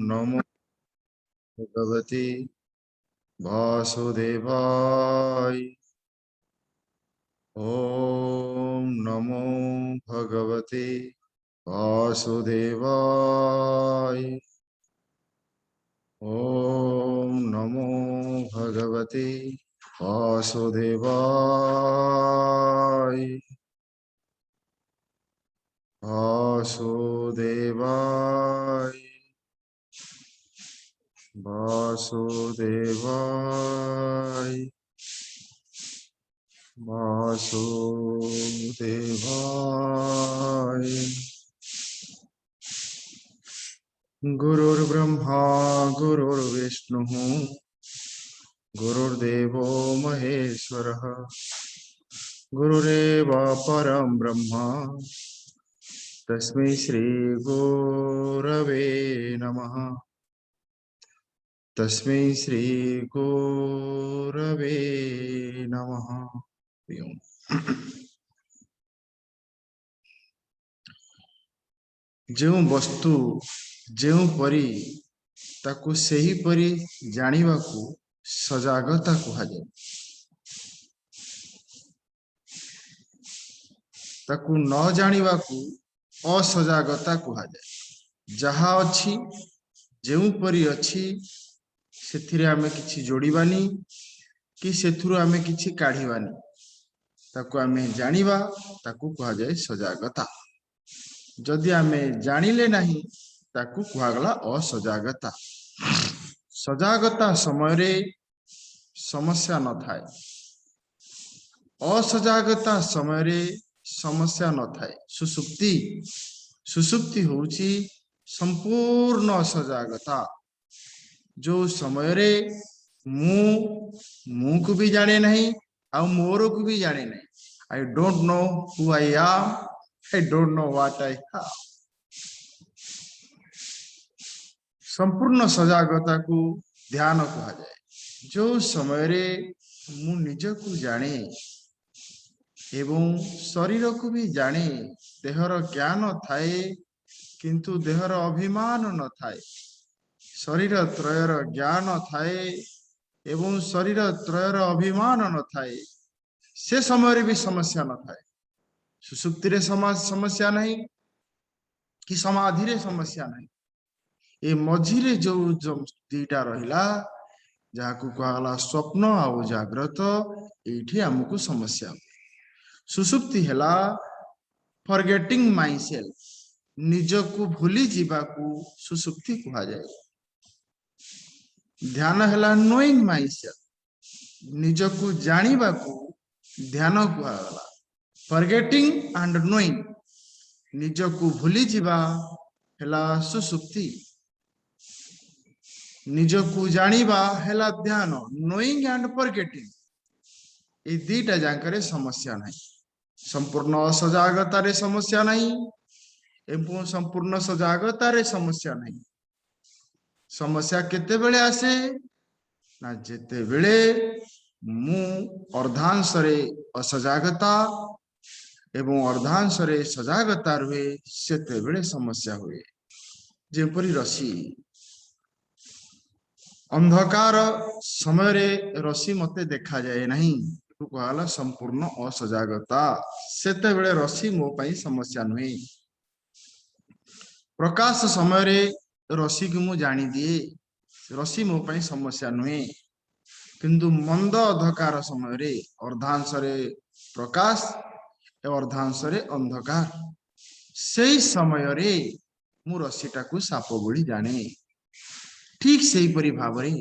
नमो भगवते वासुदेवाय। ओम नमो भगवते वासुदेवाय। ओम नमो भगवते वासुदेवाय। वासुदेवाय वासुदेवाय वासुदेवाय। गुरुर्ब्रह्मा गुरुर्विष्णुः गुरुर्देवो महेश्वरः गुरुरेव परं ब्रह्म तस्मै श्री गुरवे नमः। तस्मै श्री गुरवे नमः। जो वस्तु जो परी ताकू सही परी जानिबा को सजागता कहुए। ताकू न जानिबा को असजागता कहुए। जहा अच्छी जो परी अच्छी सेथिरे आमे किछि जोड़ीबानी कि सेथुरु आमे किछि काढीबानी। ताकू आमे जानिबा ताकू कहा जाए सजागता। जदि आमे जानिले नहीं ताकू कुहागला असजागता। सजागता समय रे समस्या न थाए। असजागता समय रे समस्या न थाए। सुसुप्ति सुसुप्ति होउची संपूर्ण असजागता। जो समय रे मु को भी जाने नहीं आ मोर को भी जाने नहीं। I don't know who I am. I don't know what I have. संपूर्ण सजागता को ध्यान कहा जाए। जो समय रे मु निज को जाने एवं शरीर को भी जाने। देहर ज्ञान थाए किंतु देहर अभिमान न थाए। शरीर त्रयर ज्ञान थाए एवं शरीर त्रयर अभिमान न थाए। से समय रे भी समस्या न थाए। सुसुप्ति रे समस्या नहीं कि समाधि रे समस्या नहीं। ए मझिरे जो दीटा रहिला जाकू कहला स्वप्न आउ जाग्रत एठी हमकु समस्या। सुसुप्ति हेला फॉरगेटिंग माई सेल्फ। निज को भूली जीवा को सुसुप्ति कहा जाए। ध्यान हेला नोइंग माई सेल्फ। निज को जानिबा को ध्यान कहला। फॉरगेटिंग एंड नोइंग निज को भूली जीवा हेला सुसुप्ति। निज को जानिबा हेला ध्यान। नोइंग एंड फॉरगेटिंग ए दीटा जाकरे समस्या नहीं। संपूर्ण असजागता रे समस्या नहीं एवं संपूर्ण सजागता रे समस्या नहीं। समस्या केते बेले आसे ना जेते बेले मु अर्धांश रे असजागता एवं अर्धांश रे सजागता रुए सेते बेले समस्या हुए। जेपरी रसी अंधकार समय रे रसी मते देखा जाए नहीं कहला संपूर्ण असजागता। सेते बेले रसी मो पई समस्या नुहे। प्रकाश समय रे रसी को मु जानी दिए रसी मो पई समस्या नुहे। किंतु मंद अंधकार समय रे अर्धांश रे प्रकाश एवं अर्धांश रे अंधकार सेई समय रे मु रसीटा को साप बोली जाने। ठीक सेही परि भावरे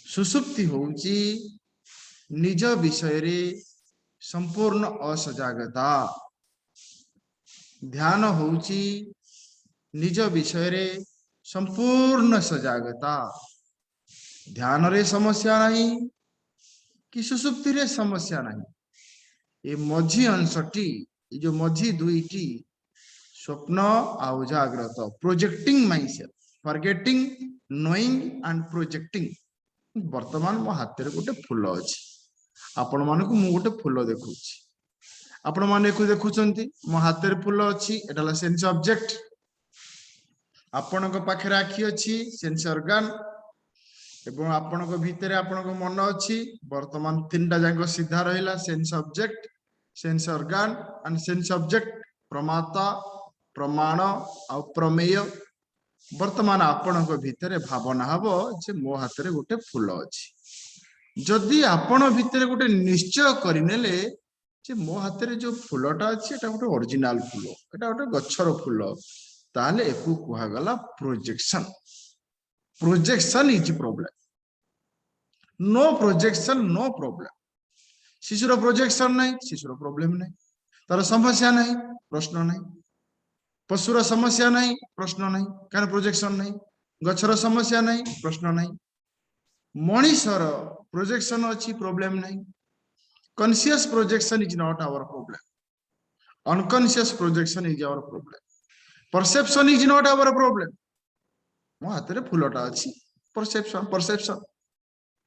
सुसुप्ति होउची निज विषय रे संपूर्ण असजागता। ध्यान होउची निज विषय रे संपूर्ण सजागता। ध्यान रे समस्या नहीं कि सुसुप्ति रे समस्या नहीं। ये मझी अंशटी जो मझी दुईटी स्वप्न आउ जाग्रत projecting my self forgetting knowing and projecting. वर्तमान मो हाथ रे गोटे फूल अछि। आपण मानकु मु गोटे फूल देखुछि। आपण माने को देखुचंती मो हाथ रे फूल अछि। एटाला सेंस ऑब्जेक्ट। आपणक पाखरे आखि अछि सेंस ऑर्गन एवं आपणक भितरे आपणक मन अछि वर्तमान तीनटा जाक सीधा रहिला sense object sense organ and sense object प्रमाता प्रमाण आ प्रमेय वर्तमान आपणक भितरे भावना हबो जे मो हाथ रे गोटे फूल अछि जदि आपण भितरे गोटे निश्चय करिनेले जे मो हाथ रे जो फूलटा अछि एटा गोटे ओरिजिनल फूल एटा गोटे गच्छर फूल ताले एकु कुहा गला projection projection is problem no projection no problem शिशुर प्रोजेक्शन नहीं शिशुर प्रॉब्लम नहीं तार समस्या नहीं प्रश्न नहीं पशुर समस्या नहीं प्रश्न नहीं कारण प्रोजेक्शन नहीं गच्छर समस्या नहीं प्रश्न नहीं मनीषर प्रोजेक्शन अच्छी प्रॉब्लम नहीं conscious projection is not our problem unconscious projection is our problem perception is not our problem मो हाथ में फूलटा अच्छी परसेप्शन परसेप्शन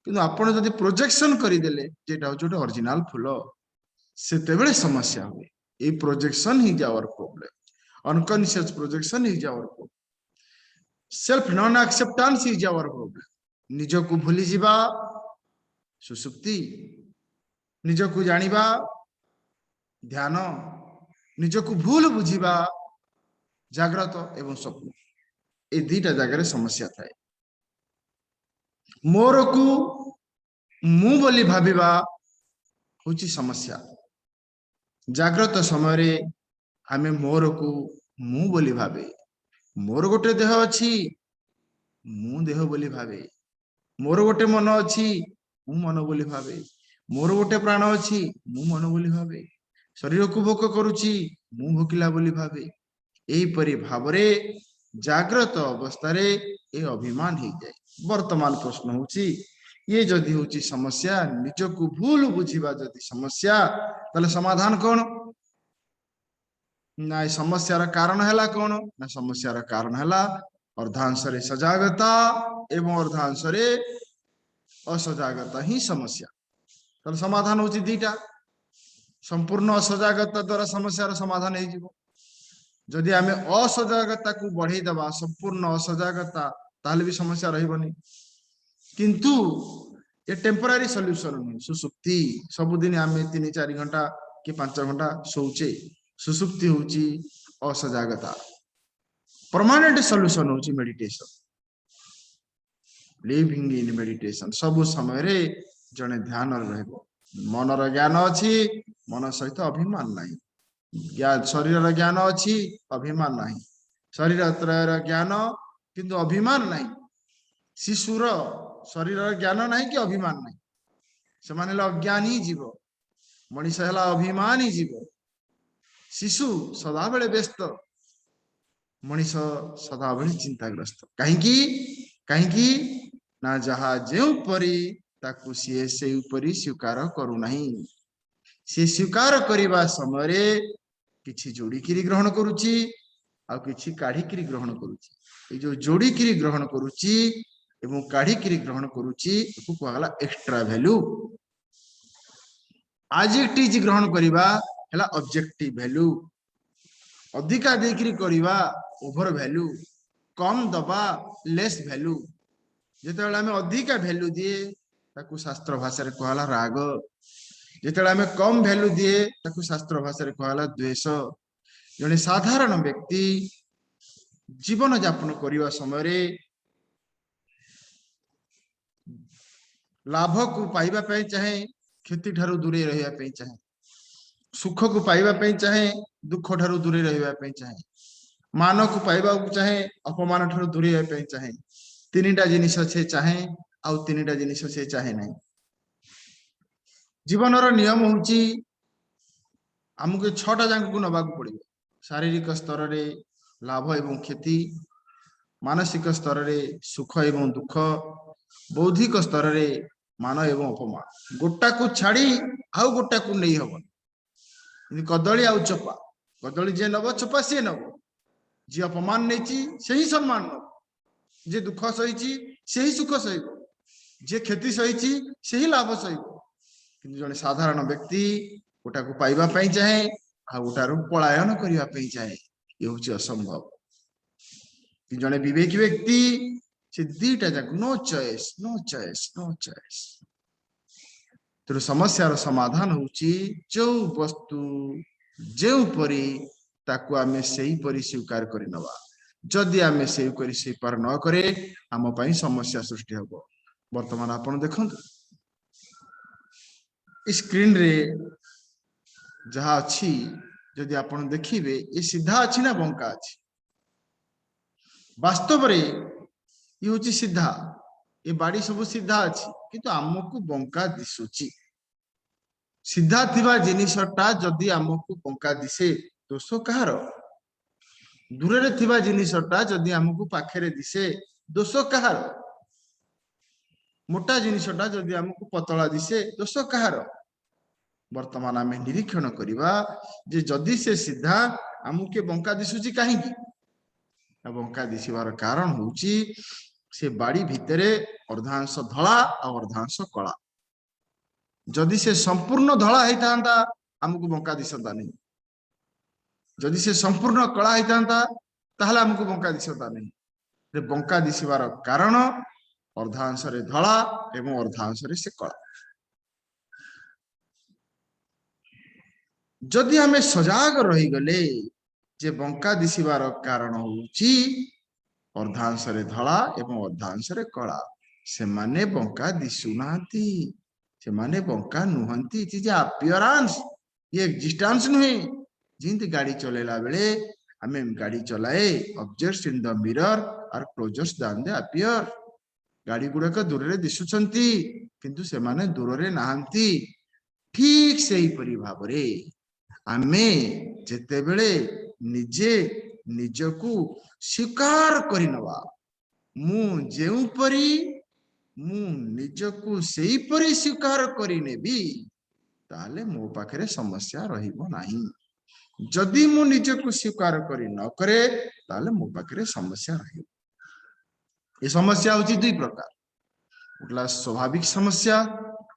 किंतु आपण जदि प्रोजेक्शन करदेले जेटा हूँ गोटे ओरिजिनल फूल से समस्या हुए ये projection is our problem unconscious projection is our problem self non acceptance is our problem निजको भूली जीवा सुसुप्ति निजको जानिबा ध्यान निजको भूल बुझीबा जाग्रत एवं स्वप्न ये दुईटा जगह समस्या थाए मोर को मु बोली भाबिबा होची समस्या जाग्रत समय रे आमे मोर को मु बोली भाबे मोर गोटे देह अछि मु देह बोली भाबे मोर गोटे मन अछि मु मन बोली भाबे मोर गोटे प्राण अछि मु मन बोली भाबे शरीर को भोक करूची मु भोकिला बोली भाबे एही परि भावरे जाग्रत अवस्था रे ए अभिमान हो जाए वर्तमान प्रश्न होची ये जदि होची समस्या निजको भूल बुझीबा जदि समस्या ताले समाधान कौन ना समस्यार कारण हैला कौन ना समस्यार कारण हैला अर्धांश रे सजागता एवं अर्धांश रे असजागता ही समस्या ताले समाधान होची दीटा संपूर्ण असजागता द्वारा समस्यार समाधान हो जिवो जदि आमे असजागता को बढ़े दबा संपूर्ण असजागता ताले भी समस्या रहिबनी किंतु ये टेम्पररी सॉल्यूशन नहीं सुसुप्ति सबुदिन आमे 3-4 घंटा कि 5 घंटा सोचे सुसुप्ति होची असजागता परमानेंट सॉल्यूशन होची मेडिटेशन लिविंग इन मेडिटेशन सब समय रे जने ध्यान रहबो मनर ज्ञान अछि मन सहित अभिमान नहीं ज्ञान शरीर ज्ञान अच्छी अभिमान नहीं शरीर त्रयर ज्ञान किंतु अभिमान नहीं शिशुर शरीर ज्ञान नहीं कि अभिमान नहीं से माने अज्ञानी जीव मनीष है अभिमानी जीव शिशु सदा बेले व्यस्त मनीष सदा बेले चिंताग्रस्त कहीं ना जहा जो परी ताकू सी से उपरी स्वीकार करू नहीं सी स्वीकार करने समय रे किछि जोड़िकी ग्रहण करुची आ किछि काढ़िकी ग्रहण करुची जो जोड़िकी ग्रहण करुची एवं काढ़िकी ग्रहण करुची कहला एक्स्ट्रा वैल्यू एडजेक्टिव ग्रहण करबा हैला ऑब्जेक्टिव वैल्यू अधिका देकरी करबा ओवर वैल्यू कम दबा लेस वैल्यू जेतेबेला हमें अधिका वैल्यू दिए ताकू शास्त्र भाषा रे कहला राग जेतेबेला हमें कम वैल्यू दिए ताकू शास्त्र भाषा रे कहला द्वेष जने साधारण व्यक्ति जीवन यापन करने समय लाभ को पाइबा चाहे क्षति ठारू दूरे रही चाहे सुख को पाइबा चाहे दुख ठारू दूरे रही चाहे मान को पाइबा चाहे अपमान ठारू दूरे रही चाहे तीनटा जिनिस से चाहे आउ तीनटा जिनिस से चाहे नहीं जीवन नियम होची आमको 6टा जांग को नबाक पड़ो शारीरिक स्तर रे लाभ एवं क्षति मानसिक स्तर रे सुख एवं दुख बौद्धिक स्तर रे मान एवं अपमान गोटा को छाड़ी आउ गोटा को नहीं हम कदली आउ चपा कदली जे नब चपा सी नब जी अपमान नहीं से ही सम्मान नब जे दुख सही से ही सुख सहब जे क्षति सही से ही लाभ सहब कि जड़े साधारण व्यक्ति गोटा को पाइबा चाहे आ गोटारू पलायन करने चाहे ये हूँ असंभव जड़े विवेकी व्यक्ति से दीटा जाक no choice no choice no choice. तेणु समस्यार समाधान होची जो वस्तु जो परी ताकू आमे सेही परी स्वीकार करि नवा। जदि आमे सेही करी स्वीकार न करे आम पई समस्या सृष्टि हबो। वर्तमान आपण देखंतु स्क्रीन रे जहा अछि जदि आपण देखिबे ये सीधा अछि ना बंका अछि। वास्तव रे ये होची सीधा ये बाड़ी सब सीधा अछि किंतु आमको बंका दिसुची। सीधा थिबा जिनिसटा जदि आमको बंका दिसे दोष कहार? दूर रे थिबा जिनिसटा जदि आमको पाखरे दिसे दोष कहार? मोटा जिनिसटा जदि आमको पतला दिसे दोष कहार? वर्तमान आम निरीक्षण करिबा जे जदि से सीधा आमके बंका दिसुची काहे की? बंका दिसिबार कारण होची से बाड़ी भितरे अर्धांश धला और अर्धांश कला। जदि से संपूर्ण धला होता आमको बंका दिसता नहीं। जदि से संपूर्ण कला होता ताहले आमको बंका दिसता नहीं। बंका दिसिबार कारण अर्धांश रे धला एवं अर्धांश रे से कला। जदि आमे सजाग रही गले जे बंका दिसिबार कारण होची अर्धांश रे धला एवं अर्धांश रे कला से माने बंका दिसुनांती से माने बंका नुहंती। इट इज अपीयरेंस ये एग्जिस्टेंस नुहे। जिंद गाड़ी चलेला बेले आमे गाड़ी चलाए objects in the mirror are closer than the appear. गाड़ी गुड़ाक दूर रे दिसुचंती किंतु से माने दूर रे नाहंती। ठीक सेही परि भाबरे आमे जेते बेले निजे निजकू स्वीकार करि नवा मु जेउ परी मु निजकू सेही परी स्वीकार करि नेबी ताले मो पाखरे समस्या रहिबो नाही। जदि मु निजकू स्वीकार करि न करे ताले मो पाखरे समस्या रहिबो। ये समस्या होची दुई प्रकार, गुटला स्वाभाविक समस्या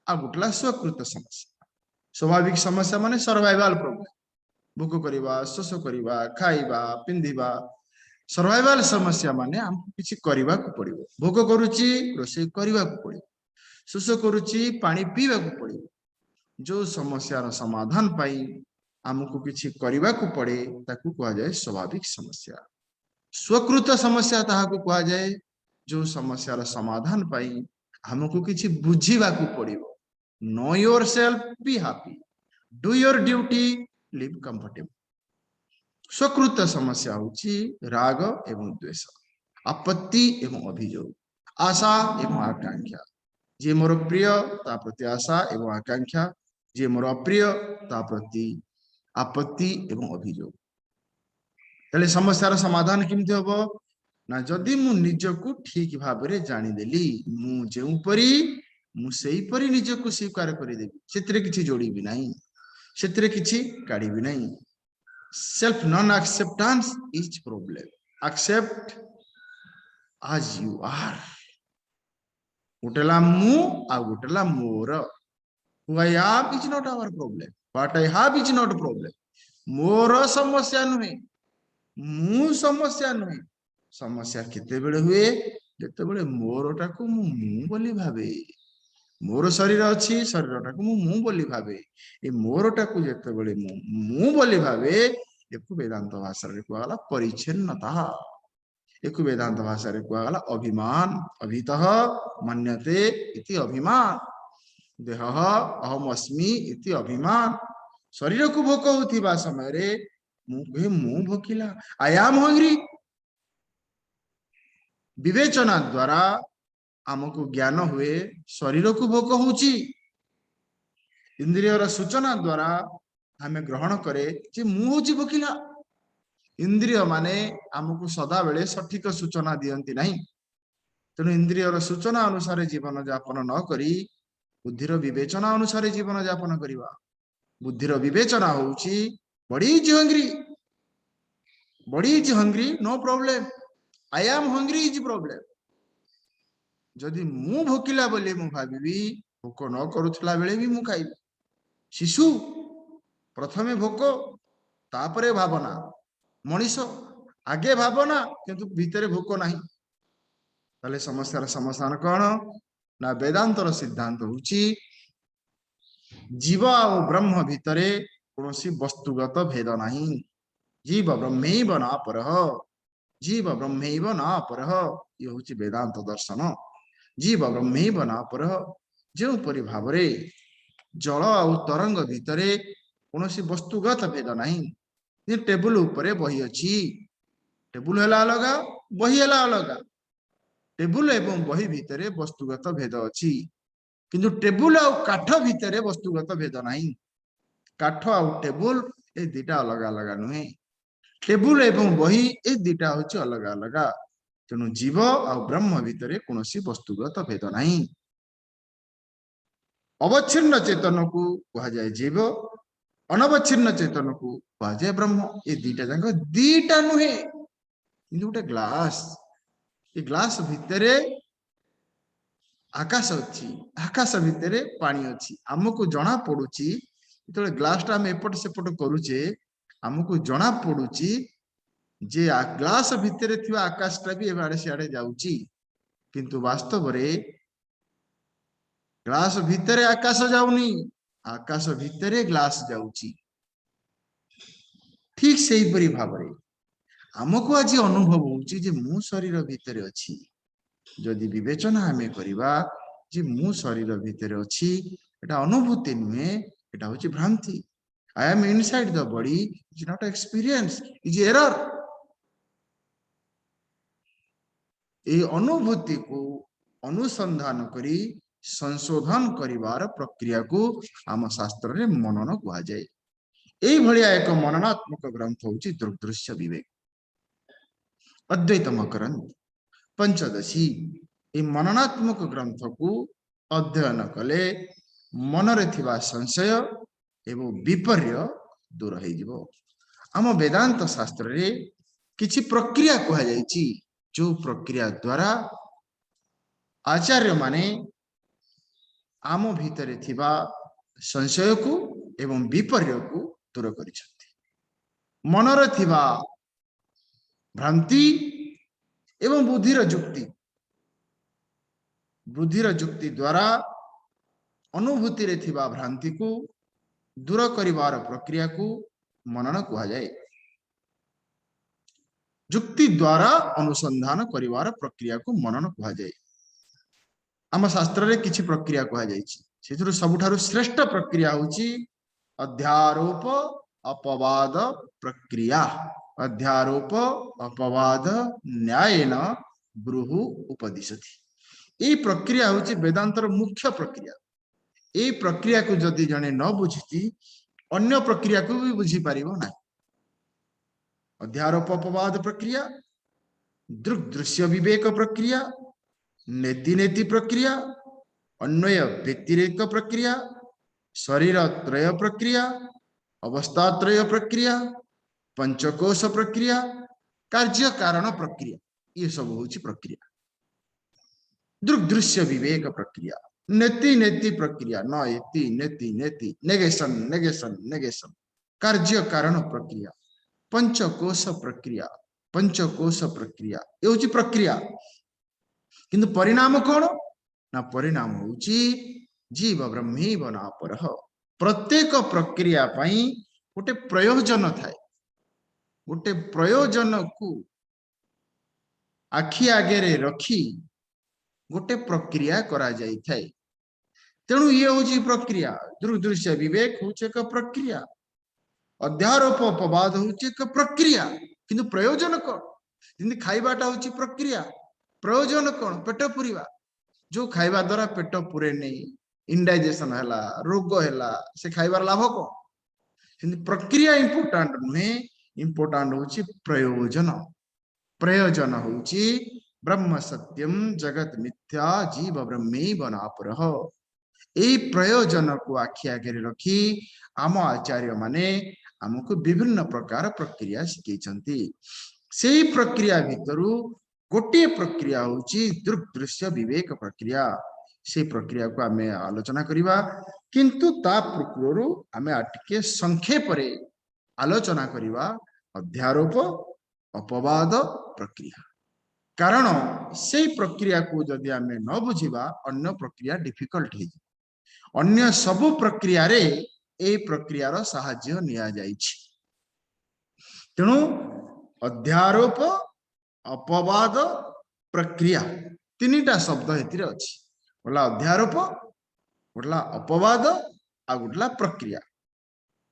आ गुटला स्वकृत समस्या। स्वाभाविक समस्या माने सर्वाइवल प्रॉब्लम, भूख करिबा शोष करिबा खाइबा पिंधिबा। सर्वाइवल समस्या माने हमको किछि करिबा को पड़िबो। भोग करूची रोषेई करिबा को पड़िबो, शोष करूची पानी पीबा को पड़िबो। जो समस्या समाधान पाई हमको किछि करिबा को पड़े ताकू कहा जाए स्वाभाविक समस्या। स्वकृत समस्या ताहाकू कहा जाए जो समस्या समाधान पाई हमको किछि बुझीबा को पड़िबो। Know yourself, be happy, do your duty, live comfortable. स्वकृत समस्या होची राग एवं द्वेष, आपत्ति एवं अभियोग, आशा एवं आकांक्षा। जे मोर प्रिय ता प्रति आशा एवं आकांक्षा, जे मोर अप्रिय ता प्रति आपत्ति एवं अभियोग। तले समस्यार समाधान किमति हबो ना जदि मु निजकू ठीक भाबरे जानि देली मु जेउ परी मु सेही परी निजकू स्वीकार करि देबी। सेतरे किछि जोड़ी भी नाही, सेतरे किछि काढी भी नाही। Self non-acceptance is problem. Accept as you are. Utela mu a utela more. Who I am is not our problem. What I have is not a problem. More समस्या नुहे, मु समस्या नुहे। समस्या केते बेले हुए जेते बेले मोरटा को मु बोली भाबे। मोर शरीर अच्छी शरीरटा को मु बोली भाबे। ए मोरटा को जेते बेले मु बोली भाबे एकु वेदांत भाषा रे कुआला परिच्छिन्नता। एकु वेदांत भाषा रे कुआला अभिमान। अभितः मन्यते इति अभिमान। देहः अहम अस्मि इति अभिमान। शरीर को भोक होथिबा समय रे मु भोकिला, आई एम हंग्री। विवेचना द्वारा आमको ज्ञान हुए शरीर को भोक होची। इंद्रियर सूचना द्वारा हमें ग्रहण करे जे मु होची भोकिला। इंद्रिय माने आमको सदा बेले सठिक सूचना दियंती नहीं। तेणु इंद्रियर सूचना अनुसार जीवन यापन न करी बुद्धिर विवेचना अनुसार जीवन यापन करिबा। बुद्धिर विवेचना होची body is hungry, body is hungry, no problem, I am hungry is problem. जदि मु भोकिला बोले मु भाबी भोक न करूथला बेले भी मु खाइबी। शिशु प्रथमे भोक तापरे भावना, मनीष आगे भावना किंतु भितर भोक नहीं ताले समस्यार समाधान कौन ना वेदांतर सिद्धांत होची जीव और ब्रह्म भितरे कौनसी वस्तुगत भेद नहीं जीव ब्रह्मैव न परः जीव ब्रह्मैव न परः ये होची वेदांत दर्शन जीव ब्रह्मैव न परः जो परि भावरे जल और तरंग भितरे कौनसी वस्तुगत भेद नहीं टेबुल उपरे बही अच्छी टेबुल है अलग बही है अलग टेबुल एवं बही भितरे वस्तुगत भेद अच्छी किंतु टेबुल और काठ भितरे वस्तुगत भेद नहीं काठ और टेबुल ए दिटा अलग अलग नुहे टेबुल एवं बही ए दिटा होची अलग अलग तेणु जीव और ब्रह्म भितरे कौन वस्तुगत भेद नहीं अवच्छिन्न चेतन को कहा जाए जीव अनवच्छिन्न चेतन को कहा जाए ब्रह्म ये दीटा नुहे गोटे ग्लास ये ग्लास भितरे आकाश अच्छी आकाश भितरे पानी अच्छी आमको जना पड़ुची जो ग्लास टा आम एपट सेपट करुचे आमको जना पड़ुची जे ग्लास भितरे थिवा आकाश टा भी एबाड़े सियाड़े जाउची किंतु वास्तव रे ग्लास भितरे आकाश जाउनी आकाश भितरे ग्लास जाउची ठीक सेही परि भाबरे आमको आज अनुभव होउची जे मु शरीर भितरे अछि जदि विवेचना हमें करिबा जे मु शरीर भितरे अछि एटा अनुभूति नुहे एटा होची भ्रांति I am inside the body is not experience is error ए अनुभूति को अनुसंधान करी संशोधन करिवार प्रक्रिया को आम शास्त्र रे मनन कहा जाए एई भलिया एक मननात्मक ग्रंथ होची दृग्दृश्य विवेक अद्वैत मकरंद पंचदशी ए मननात्मक ग्रंथ को अध्ययन कले मनरे थिबा संशय एवं विपर्य दूर हो जिवो आम वेदांत शास्त्र रे किछि प्रक्रिया कहा जायछि जो प्रक्रिया द्वारा आचार्य माने आम भितरे थिबा संशय को एवं विपर्य को दूर करिसथि मनरे थिबा भ्रांति एवं बुद्धिर जुक्ति द्वारा अनुभूति रे थिबा भ्रांति को दूर करिवार प्रक्रिया को मनन कहा जाए जुक्ति द्वारा अनुसंधान करिवार प्रक्रिया को मनन कहा जाए आम शास्त्र रे किछि प्रक्रिया कहा जायछि सेथुरु सबुठारु श्रेष्ठ प्रक्रिया होछि अध्यारोप अपवाद प्रक्रिया अध्यारोप अपवाद न्यायेन ब्रूहु उपदिशति ए प्रक्रिया होछि वेदांतर मुख्य प्रक्रिया ए प्रक्रिया को जदि जने न बुझिति अन्य प्रक्रिया को भी बुझी पारिबो ना अध्यारोप अपवाद प्रक्रिया दृग्दृश्य विवेक प्रक्रिया नेति नेति प्रक्रिया अन्वय व्यतिरेक प्रक्रिया शरीर त्रय प्रक्रिया अवस्था त्रय प्रक्रिया पंचकोश प्रक्रिया कार्य कारण प्रक्रिया ये सब होची प्रक्रिया दृग्दृश्य विवेक प्रक्रिया नेति नेति प्रक्रिया न एति नेति नेति नेगेशन नेगेशन नेगेशन कार्य कारण प्रक्रिया पंचकोश प्रक्रिया ये होची प्रक्रिया किंतु परिणाम कौन ना परिणाम होची जीव ब्रह्मैव न परः प्रत्येक प्रक्रिया पई गोटे प्रयोजन थाए गोटे प्रयोजन को आखि आगे रे रखी गोटे प्रक्रिया करा जाई थाए तेणु ये होची प्रक्रिया दृग्दृश्य विवेक होची एक प्रक्रिया अध्यारोप अपवाद होची एक प्रक्रिया किंतु प्रयोजन कौन जिंदे खाइबाटा होची प्रक्रिया प्रयोजन कौन पेट पुरीवा जो खाइबा द्वारा पेट पुरे नहीं इंडाइजेशन हैला रोग हैला से खाइबार लाभ कौन प्रक्रिया इंपोर्टेंट नुहे इंपोर्टेंट होची प्रयोजन प्रयोजन होची ब्रह्म सत्यम जगत मिथ्या जीव ब्रह्मैव न परः ए प्रयोजन को आखि आगे रखी आम आचार्य माने हमको विभिन्न प्रकार प्रक्रिया शिखैछन्ति सेही प्रक्रिया भितरु गोटे प्रक्रिया होची दृग्दृश्य विवेक प्रक्रिया से प्रक्रिया को आमे आलोचना करिबा किंतु ता पूर्वरु आमे आटिके संक्षेप रे आलोचना करिबा अध्यारोप अपवाद प्रक्रिया। कारण से प्रक्रिया को जदि आम न बुझा अन्य प्रक्रिया डिफिकल्ट हो अन्य सबु प्रक्रिया रे ए प्रक्रियार साहाय्य निया जाइछि। तेणु अध्यारोप अपवाद प्रक्रिया तीनटा शब्द एथिरे अछि। बोला अध्यारोप, गोटला अपवाद आ गोटला प्रक्रिया।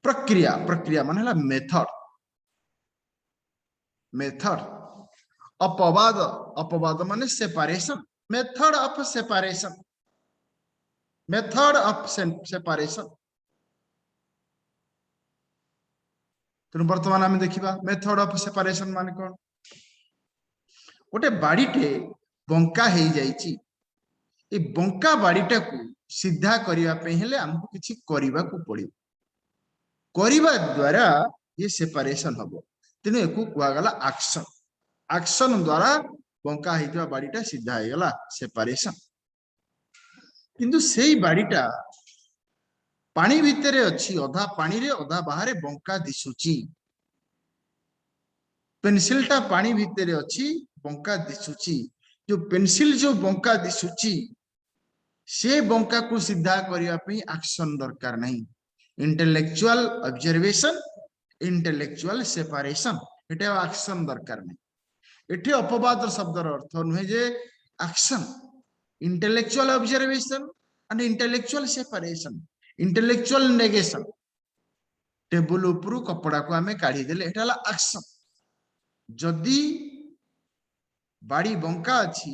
प्रक्रिया प्रक्रिया माने हला मेथड। मेथड अपवाद, अपवाद माने separation. Method of separation, method of separation. तेणु वर्तमान आम देखा मेथड ऑफ सेपरेशन माने कौन। गोटे बाड़ीटे बंका हो जाइए, ये बंका बाड़ीटा को सीधा करने आमको किसी करने को पड़ो, करने द्वारा ये सेपरेशन हम। तेणु एक कहगला एक्शन। एक्शन द्वारा बंका होता बाड़ीटा सीधा हो गला, सेपरेशन। किंतु से बाड़ीटा पानी भितर अच्छी, अधा पानी रे अधा बाहर बंका दिशुची। पेंसिलटा पानी भितर अच्छी, बंका दिशुची। जो पेंसिल जो बंका दिशुची से बंका को सीधा करने एक्शन दरकार नहीं। इंटेलेक्चुअल ऑब्जर्वेशन, इंटेलेक्चुअल सेपरेशन, एटा एक्शन दरकार नहीं। एठी अपवाद शब्दर अर्थ नुहे जे action. Intellectual observation and intellectual separation, intellectual negation. Table उपरू कपड़ा को आमे काढ़ी देले, एटा हला एक्शन। जदि बाड़ी बंका अच्छी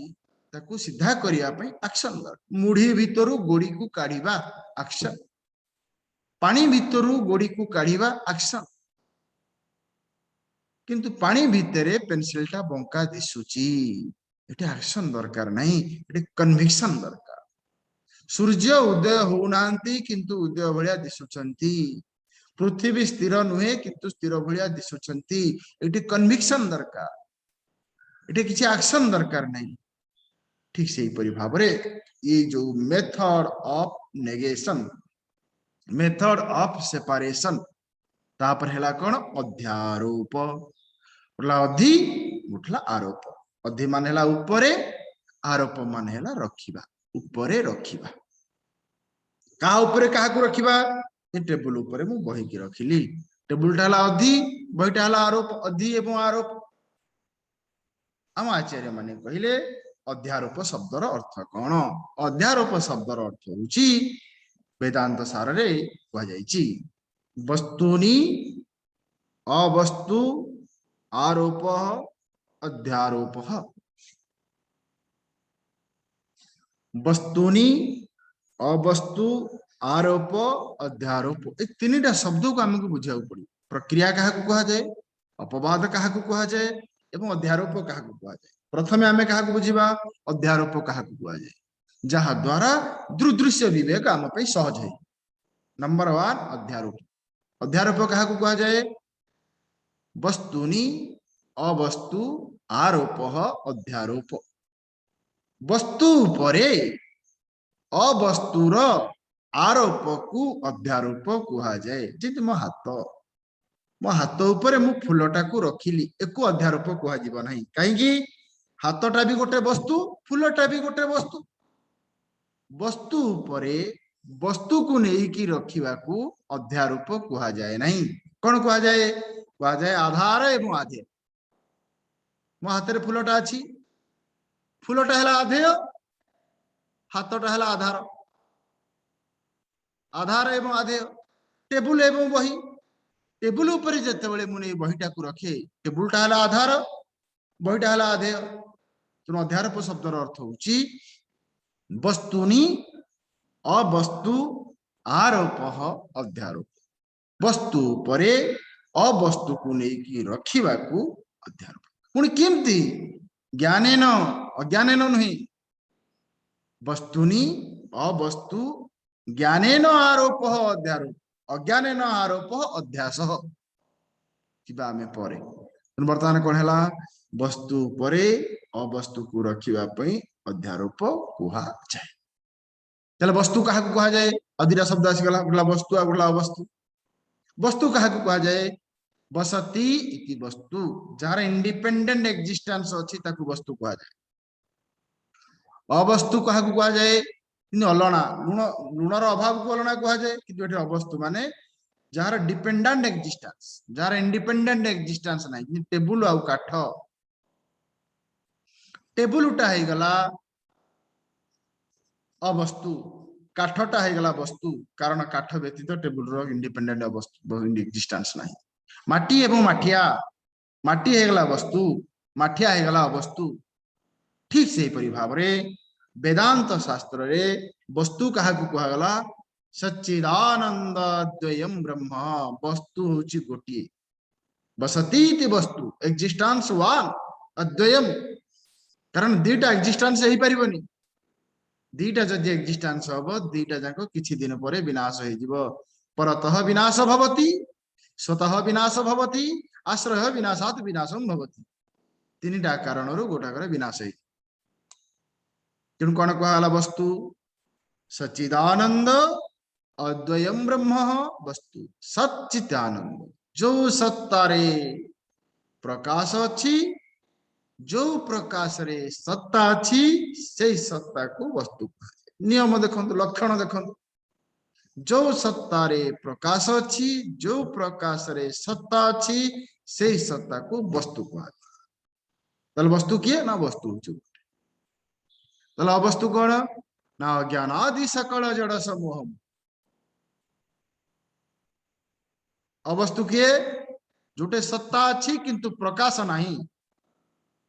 ताकू सीधा करने एक्शन दरकार। मुढ़ी भितरू गोड़ी को काढ़ा एक्शन, पानी भितरू गोड़ी को काढ़ा एक्शन। किंतु पानी भितरे पेंसिलटा बंका दिशुची, एटा एक्शन दरकार नहीं, एटा कन्विक्शन दरकार। सूर्य उदय होउनांती किंतु उदय भलिया दिशुचंती। पृथ्वी स्थिर नुहे किंतु स्थिर भलिया दिशुचंती, एटी कन्विक्शन दरकार, एटी किसी एक्शन दरकार नहीं। ठीक से ही भाव रे ये जो method of negation, method of separation, तापर हैला कोन अध्यारोप। उठला अधि, उठला आरोप। अधि मान हैला ऊपरे, आरोप मान हैला रखिबा, ऊपरे रखिबा। का ऊपरे काहा को रखिबा? ए टेबल ऊपरे मु बही की रखिली, टेबलटा हैला अधि, बहीटा हैला आरोप। अधि एवं आरोप आम आचार्य माने कहिले अध्यारोप शब्दर अर्थ कौन? अध्यारोप शब्दर अर्थ होची वेदांत सार रे कह जाइछि वस्तुनि अवस्तु आरोप अध्यारोप। वस्तुनि अवस्तु आरोप अध्यारोप, ए तीनटा शब्द को आमको बुझा पड़े। प्रक्रिया क्या कहा जाए, अपवाद क्या कहा जाए एवं अध्यारोप क्या कहा जाए। प्रथमे आमे क्या बुझा अध्यारोप क्या कहा जाए, जहा द्वारा दुर्दृश्य विवेक आम पे सहज है। नंबर 1 अध्यारोप। अध्यारोप क्या कहा जाए? वस्तुनि अवस्तु आरोप अध्यारोप। वस्तु परे अवस्तुर आरोप को अध्यारोप कहा जाए। जी मो हाथ ऊपर मु फूलटा को रखिली, एको अध्यारोप कह जीव नहीं। कहीं हाथटा भी गोटे वस्तु, फूलटा भी गोटे वस्तु। वस्तु उपरे वस्तु को लेकिन रखा को अध्यारोप कह जाए नहीं। कौन कह जाए? कह जाए आधार एवं आधेय। मो हाथ में फूलटा अच्छी, फूलटा है आधेय, हाथटा है आधार। आधार एवं आधेय। टेबुल एवं बही, टेबुल ऊपर जिते मुझे बहीटा को रखे, टेबुलटा है आधार, बहीटा है आधेय। तेणु अध्यारोप शब्दर अर्थ होची वस्तुनि अवस्तु आरोप अध्यारोप। वस्तु परे अवस्तु को लेकिन रखा को अध्यारोप। पुणी केमती? ज्ञानेन अज्ञानेन नुहे। वस्तुनि अवस्तु ज्ञानेन आरोप अध्यारोप, अज्ञानेन आरोप अध्यास। आमे परे बर्तमान कौन है? वस्तु परे अवस्तु को रखा अध्यारोप कहा जाए। चलो वस्तु क्या कहा जाए? अधिरा शब्द आसीगला, गोला वस्तु आ गोला अवस्तु। वस्तु क्या कहा जाए? बसती इति वस्तु जार इंडिपेंडेंट एक्जिस्टेंस अछि ताकू वस्तु कहा जाए अवस्तु कहा कहा जाए अलणा लुण लुणर अभाव को अलणा कहा जाए कि अवस्तु माने jar dependent existence jar independent existence नहीं टेबुल आउ काठ टेबुल उठा है गला अवस्तु काठटा है गला वस्तु कारण काठ व्यतीत टेबुल रो इंडिपेंडेंट अवस्तु एक्जिस्टेंस नहीं माटी एवं माठिया माटी है गला वस्तु माठिया है गला अवस्तु ठीक से परि भाव रे वेदांत शास्त्र रे वस्तु कहा को कहा गला सच्चिदानंद द्वयम ब्रह्म वस्तु होची गोटी बसती इति वस्तु एक्जिस्टेंस वन अद्वयम कारण दीटा एक्जिस्टेंस ही परिबनी दीटा जदि एक्जिस्टेंस हबो दीटा जाको किछि दिन परे विनाश होई जिवो परतः विनाश भवति स्वतः विनाश भवति आश्रय विनाशात विनाशम भवति तीनटा कारणरु गोटाकर विनाश होई तेणु कौन कहला वस्तु सच्चिदानंद अद्वयम ब्रह्म वस्तु सच्चिदानंद जो सत्तारे प्रकाश अछि जो प्रकाश रे सत्ता अछि से सत्ता को वस्तु नियम देखंतु लक्षण देखंतु जो सत्ता रे प्रकाश अछि जो प्रकाश रे सत्ता अछि से सत्ता को वस्तु कहा तल वस्तु किए ना वस्तु तल अवस्तु कौन ना अज्ञान आदि सकल जड़ समूह अवस्तु किए जोटे सत्ता अछि किंतु प्रकाश नहीं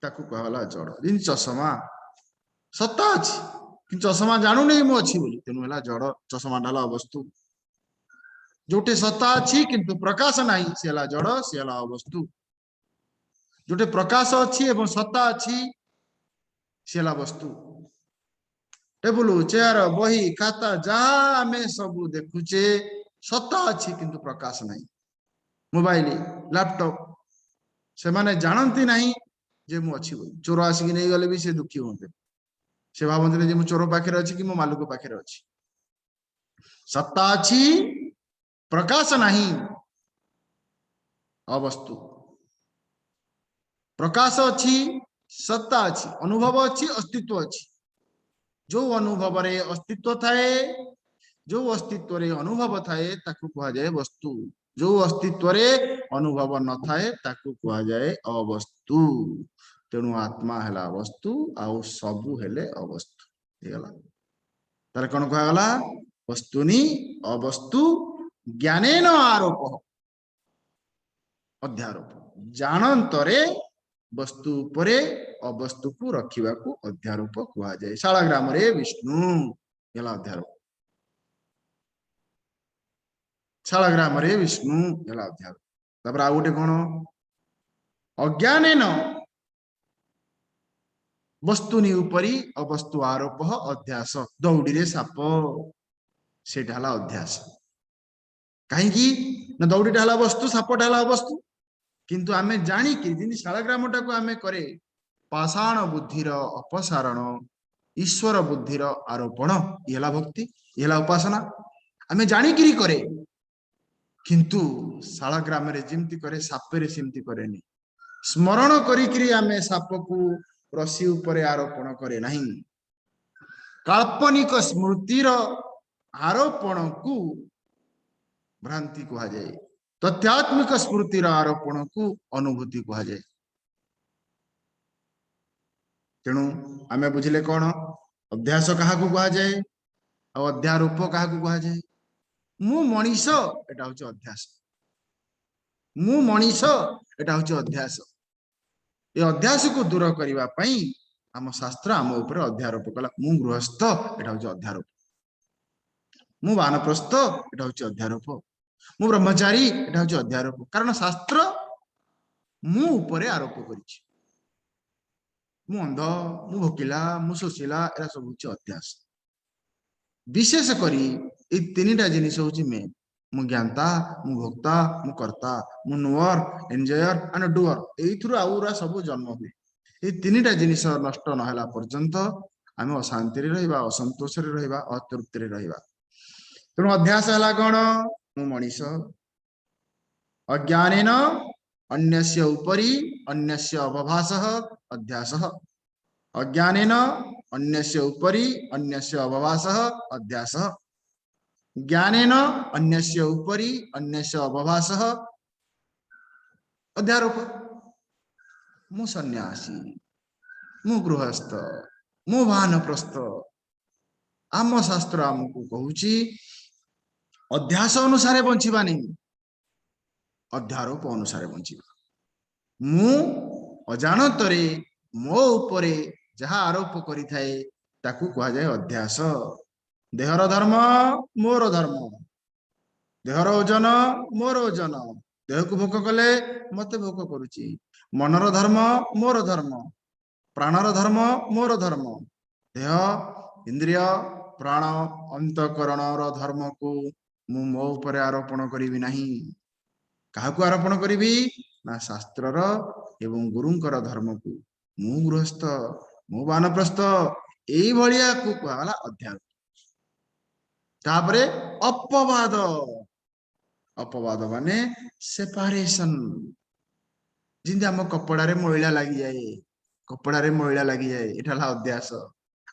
ताकू कहला जड़ जिन चषमा सत्ता अछि कि चषमा जानू नहीं मु अछि बोली तेनु हला जड़ चषमा ढाला अवस्तु जोटे सत्ता अछि किंतु प्रकाश नहीं से हला जड़ से हला अवस्तु जोटे प्रकाश अछि एवं सत्ता अछि से हला वस्तु टेबुल चेयर बही खाता जहाँ आमे सब देखुचे सत्ता अछि किंतु प्रकाश नहीं मोबाइल लैपटॉप से माने जानती नहीं जे मु अछि बोली चोर आसिक नहीं गले भी से दुखी होते से भावते जे मु चोर पाखे अच्छी कि मो मालिक पाखे अच्छी सत्ता अच्छी प्रकाश नहीं अवस्तु प्रकाश अच्छी सत्ता अच्छी अनुभव अच्छी अस्तित्व अच्छी जो अनुभव रे अस्तित्व थाए जो अस्तित्व रे अनुभव थाए ताकू कहा जाए वस्तु जो अस्तित्व रे अनुभव न थाए ताकू कहा जाए अवस्तु तेणु आत्मा है वस्तु आउ सबू हेले अवस्तु तार कौन कहला वस्तुनि अवस्तु ज्ञानेन आरोप अध्यारोप जानंतरे वस्तु उपरे अवस्तु को रखिबा को अध्यारोप कहा जाए शालाग्राम रे विष्णु हेला अध्यारोप शालाग्राम रे विष्णु हेला अध्यारोप तापर आ गोटे कोन अज्ञानेन वस्तुनि उपरी अवस्तु आरोप अध्यास दौड़ी रे साप से ढाला अध्यास कहीं दौड़ी ढाला वस्तु साप ढाला वस्तु किंतु आमे जानी कि जिन शालाग्राम टाको आमे करे पाषाण बुद्धिर अपसारण ईश्वर बुद्धिर आरोपण येला भक्ति येला उपासना आमे जानी कि करे किंतु शालाग्राम रे जिमती करे साप रे सिमती करेनी स्मरण करी आमे साप को रसी उपरे आरोपण करे नहीं काल्पनिक स्मृतिर आरोपण को भ्रांति कहा जाए तथ्यात्मिक स्मृतिर आरोपण को अनुभूति कहा जाए तेणु आमे बुझिले कौन अध्यास क्या कहा जाए और अध्यारोप क्या कहा जाए मु मनीष एटा होचे अध्यास मु मनीष एटा होचे अध्यास ये अध्यास को दूर करने पाई आम शास्त्र आम ऊपर अध्यारोप कला मु गृहस्थ एटा होचे अध्यारोप मु वानप्रस्थ एटा होचे अध्यारोप मु ब्रह्मचारी एटा होचे अध्यारोप कारण शास्त्र मु ऊपर आरोप करिछि मु अंध मु भोकिला मु सुशीला एरा सब होचे अध्यास विशेष करी ए तीनटा जिनिस होची में मु ज्ञाता मु भोक्ता मु कर्ता मु नोअर एन्जॉयर एंड डूअर एथुर आउरा सब जन्म हुए ए तीनटा जिनिस नष्ट न होला पर्यंत आमे अशांति रे रहबा असंतोष रे रहबा अतृप्ति रे रहबा तेणु अध्यास हला कोन मु मनीष अज्ञानेन अन्यस्य उपरि अन्यस्य अवभासः अध्यासः अज्ञानेन अन्यस्य उपरि अन्यस्य अवभासः अध्यासः ज्ञानेन अन्यस्य उपरि अन्यस्य अवभासः अध्यारोप मु सन्यासी मु गृहस्थ मु वानप्रस्थ आम शास्त्र आमको कहूची अध्यास अनुसार बंचिबा नहीं अध्यारोप अनुसार बंचिबा मु अजाणतरे मो उपरे जहा आरोप करि थाए ताकू कहा जाए अध्यास देहर धर्म मोर धर्म देहर ओजन मोर ओजन देह को भोग कले मते भोग करुची मनर धर्म मोर धर्म प्राणर धर्म मोर धर्म देह इंद्रिय प्राण अंतकरणर धर्म को मु मो उपरे आरोपण करिवि नाही काहाकू आरोपण करिवि ना शास्त्रर एवं गुरुंकर धर्म को मु गृहस्थ मु वानप्रस्थ एई भलिया को कहला अध्यारोप तापरे अपवाद अपवाद माने सेपारेशन जिंदे हम कपड़ा रे मैला लगी जाए कपड़ा रे मैला लगी जाए एठाला अध्यास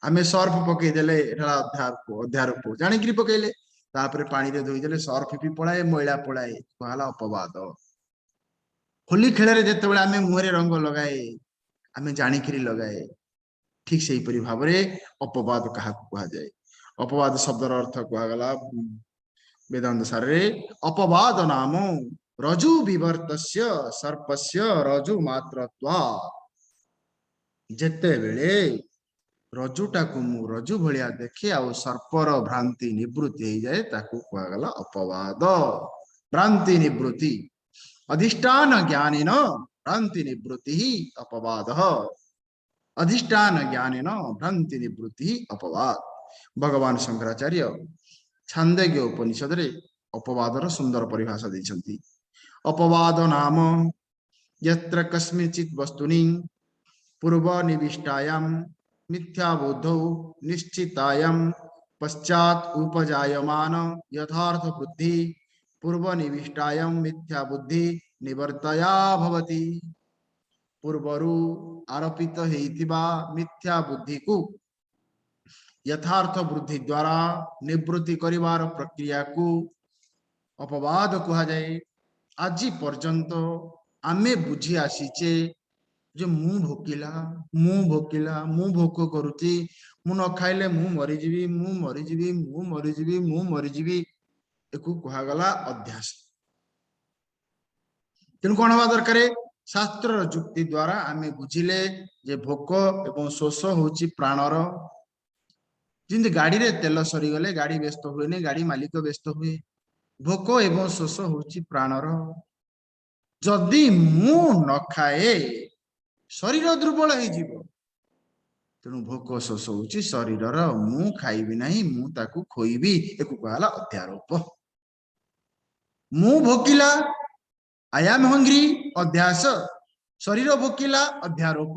आमे सर्फ पकई देले एठाला अध्यारोप अध्यारोप जानि कि पकईले तापरे पानी रे धोई देले सर्फ भी पळाए मैला पळाए कहला अपवाद होली खेल रे जते बेला आमे मुहरे रंग लगाए आमे जानि कि लगाए ठीक सेही परि भाव रे अपवाद कहा कहा जाए अपवाद शब्दर अर्थ कहा गला वेदांत सारे अपवाद नाम रजु विवर्तस्य सर्पस्य रजु मात्रत्वा जेते बेले रजुटा को मु रजु भलिया देखे आ सर्पर भ्रांति निवृत्ति हो जाए ताकू कहा गला अपवाद भ्रांति निवृत्ति अधिष्ठान ज्ञानेन भ्रांति निवृत्ति ही अपवाद अधिष्ठान ज्ञानेन भ्रांति निवृत्ति अपवाद भगवान शंकराचार्य छांदोग्य उपनिषद रे अपवादर सुंदर परिभाषा दैछंती अपवाद नाम यत्र कस्मिंचित् वस्तुनि पूर्व निविष्टायां मिथ्या बुद्धौ निश्चितायां पश्चात उपजायमान यथार्थ बुद्धि पूर्व निविष्टायां मिथ्या बुद्धि निवर्तया भवति पूर्वरु आरोपित हेतिबा मिथ्या बुद्धि को यथार्थ बुद्धि द्वारा निवृत्ति करिवार प्रक्रिया को अपवाद कहा जाए आज पर्यंत आमे बुझी आसीचे जो मु भोकिला मु भोक करुची मु न खाइले मु मरिजीवी मु मरिजीवी मु मरिजीवी मु मरिजीवी एकु कहा गला अध्यास तेणु कौन हवा दरकार शास्त्र जुक्ति द्वारा आमे बुझिले जे भोक एवं शोष होची प्राणर जिंदे गाड़ी रे तेल सरी गले गाड़ी व्यस्त हुए नहीं गाड़ी मालिक व्यस्त हुए भोक एवं शोष होची प्राणर जदि मु न खाए शरीर दुर्बल हो जीव तेणु भोक शोष होची शरीरर मु खाइबी नहीं मु ताकू खोइबी एकु कहला अध्यारोप मु भोकिला आई एम हंग्री अध्यास शरीर भोकिला अध्यारोप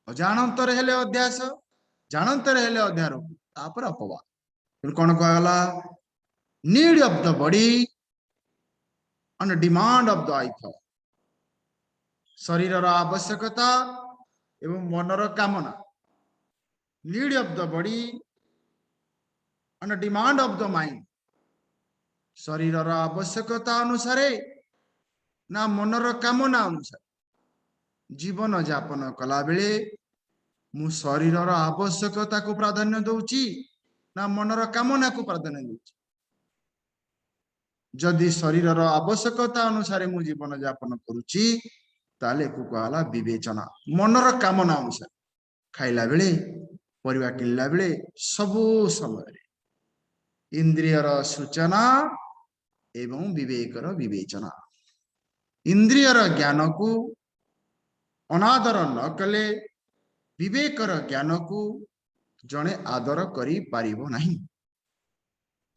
अजाणतर हेले अध्यास जानतर हेले अध्यारोप तापर अपवाद कौन कहला need of the body on demand of the आइथ शरीरर आवश्यकता एवं मनर कामना need of the body on demand of the mind शरीरर आवश्यकता अनुसार ना मनर कामना अनुसार जीवन यापन कला बेले मु शरीरर आवश्यकता को प्राधान्य दउची ना मनर कामना को प्राधान्य दउची जदि शरीरर आवश्यकता अनुसार मु जीवन यापन करुची ताले को कहला विवेचना मनर कामना अनुसार खाइला बेले परिवा किनला बेले सबु समय इंद्रियर सूचना एवं विवेकर विवेचना इंद्रियर ज्ञान को अनादर न कले विवेकर ज्ञान को जड़े आदर करी पारिबो नहीं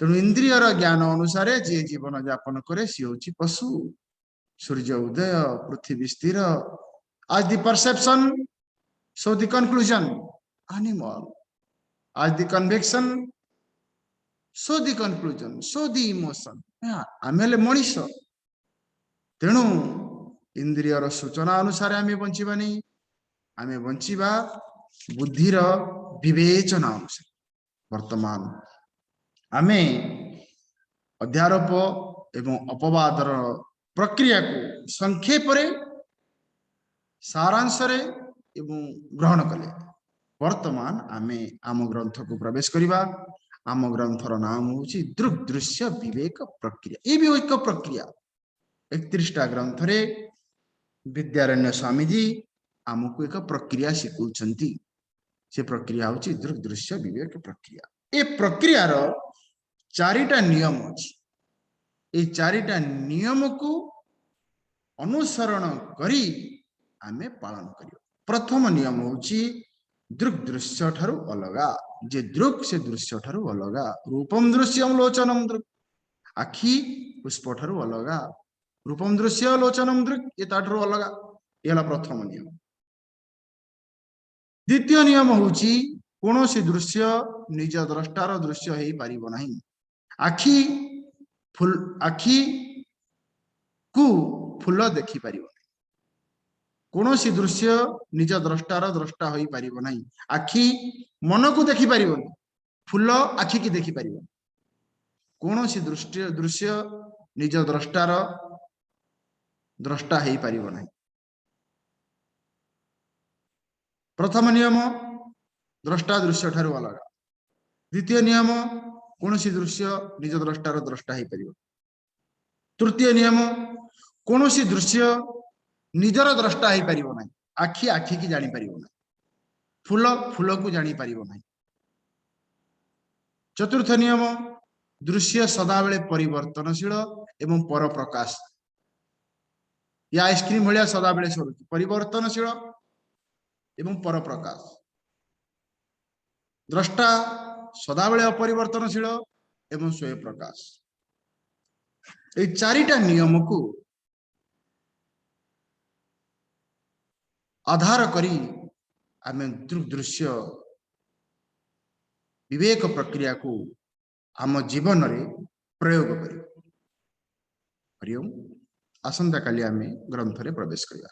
तेणु इंद्रियर ज्ञान अनुसार जे जीवन यापन करे सी होची पशु सूर्य उदय पृथ्वी स्थिर as the perception so the conclusion animal as the conviction so the conclusion so the emotion आमे मनीष तेणु इंद्रियर सूचना अनुसार आम बंचिबा नहीं, आम बंचिबा बुद्धिर विवेचना अनुसार। वर्तमान आम अध्यारोप एवं अपवादर प्रक्रिया को संक्षेप सारांश एवं ग्रहण कले। वर्तमान आमे आम ग्रंथ को प्रवेश करिबा। आम ग्रंथर नाम होची दृक् दृश्य विवेक प्रक्रिया। ये भी एक प्रक्रिया। 31टा ग्रंथ रे विद्यारण्य स्वामी जी आमको एक प्रक्रिया शिखौछंती। से प्रक्रिया होची दृक् दृश्य विवेक प्रक्रिया। ए प्रक्रिया रो 4टा नियम अछि। ए 4टा नियम को अनुसरण करी आमे पालन करियो। प्रथम नियम होची दृक् दृश्य ठारू अलगा। जे दृक् से दृश्य ठारू अलगा। रूपम दृश्यम लोचनम दृक्। आखि पुष्प ठारू अलगा। रूपम दृश्य लोचनम दृक् ये ताठारू अलगा। यह प्रथम नियम। द्वितीय नियम होची कोनोसी दृश्य निज द्रष्टार दृश्य हेई पारिबो नाही। आखि को फूल देखि पारिबो। कोनोसी दृश्य निज द्रष्टार द्रष्टा होई पारिबो नाही। आखि मन को देखि पारिबो। फूल आखि की देखि पारिबो। कोनोसी दृश्य निज द्रष्टार द्रष्टा हेई पारिबो नाही। प्रथम नियम द्रष्टा दृश्य ठारू अलग। द्वितीय नियम कोनोसी दृश्य निज द्रष्टार द्रष्टा हेई पारिबो। तृतीय नियम कोनोसी दृश्य निजर द्रष्टा हेई पारिबो नाही। आखि आखि की जानी पारिबो नाही। फूल फूल को जानी पारिबो नाही। चतुर्थ नियम दृश्य सदा बेले परिवर्तनशील एवं पर प्रकाश। या आइसक्रीम भलिया सदा बेले सरुची परिवर्तनशील एवं पर प्रकाश। द्रष्टा सदा बेले अपरिवर्तनशील एवं स्वयं प्रकाश। ए 4टा नियम को आधार करी आमे दृश्य विवेक प्रक्रिया को आम जीवन रे प्रयोग करियो। हरिओम। आसंता काली आमे ग्रंथ रे प्रवेश करिया।